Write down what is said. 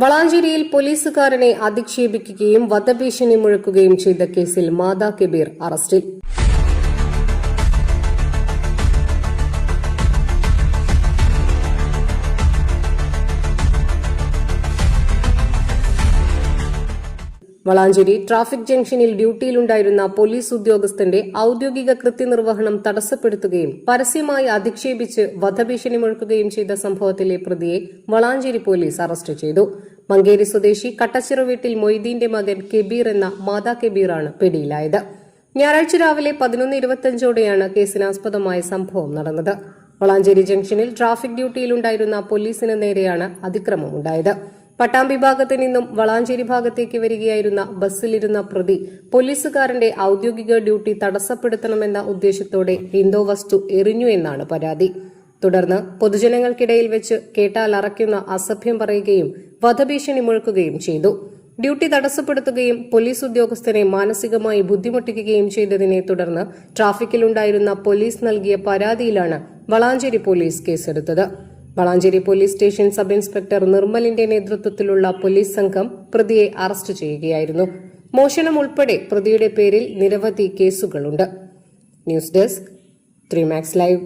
വളാഞ്ചേരിയിൽ പോലീസുകാരനെ അധിക്ഷേപിക്കുകയും വധഭീഷണി മുഴക്കുകയും ചെയ്ത കേസിൽ മാതാ കബീർ അറസ്റ്റിൽ. വളാഞ്ചേരി ട്രാഫിക് ജംഗ്ഷനിൽ ഡ്യൂട്ടിയിലുണ്ടായിരുന്ന പോലീസ് ഉദ്യോഗസ്ഥന്റെ ഔദ്യോഗിക കൃത്യനിർവഹണം തടസ്സപ്പെടുത്തുകയും പരസ്യമായി അധിക്ഷേപിച്ച് വധഭീഷണി മുഴക്കുകയും ചെയ്ത സംഭവത്തിലെ പ്രതിയെ വളാഞ്ചേരി പോലീസ് അറസ്റ്റ് ചെയ്തു. മങ്കേരി സ്വദേശി കട്ടച്ചിറ വീട്ടിൽ മൊയ്തീന്റെ മകൻ കബീർ എന്ന മാതാ കബീറാണ് പിടിയിലായത്. ഞായറാഴ്ച രാവിലെ 11:25ഓടെയാണ് കേസിനാസ്പദമായ സംഭവം നടന്നത്. വളാഞ്ചേരി ജംഗ്ഷനിൽ ട്രാഫിക് ഡ്യൂട്ടിയിലുണ്ടായിരുന്ന പോലീസിന് നേരെയാണ് അതിക്രമമുണ്ടായത്. പട്ടാമ്പി ഭാഗത്തു നിന്നും വളാഞ്ചേരി ഭാഗത്തേക്ക് വരികയായിരുന്ന ബസ്സിലിരുന്ന പ്രതി പോലീസുകാരന്റെ ഔദ്യോഗിക ഡ്യൂട്ടി തടസ്സപ്പെടുത്തണമെന്ന ഉദ്ദേശത്തോടെ എന്തോ വസ്തു എറിഞ്ഞു എന്നാണ് പരാതി. തുടർന്ന് പൊതുജനങ്ങൾക്കിടയിൽ വെച്ച് കേട്ടാൽ അറയ്ക്കുന്ന അസഭ്യം പറയുകയും വധഭീഷണി മുഴക്കുകയും ചെയ്തു. ഡ്യൂട്ടി തടസ്സപ്പെടുത്തുകയും പോലീസ് ഉദ്യോഗസ്ഥരെ മാനസികമായി ബുദ്ധിമുട്ടിക്കുകയും ചെയ്തതിനെ തുടർന്ന് ട്രാഫിക്കിലുണ്ടായിരുന്ന പോലീസ് നൽകിയ പരാതിയിലാണ് വളാഞ്ചേരി പോലീസ് കേസെടുത്തത്. Valanchery police station sub inspector നിർമ്മലിന്റെ നേതൃത്വത്തിലുള്ള പോലീസ് സംഘം പ്രതിയെ അറസ്റ്റ് ചെയ്യുകയായിരുന്നു. മോഷണം ഉൾപ്പെടെ പ്രതിയുടെ പേരിൽ നിരവധി കേസുകളുണ്ട്. News desk 3 Max Live.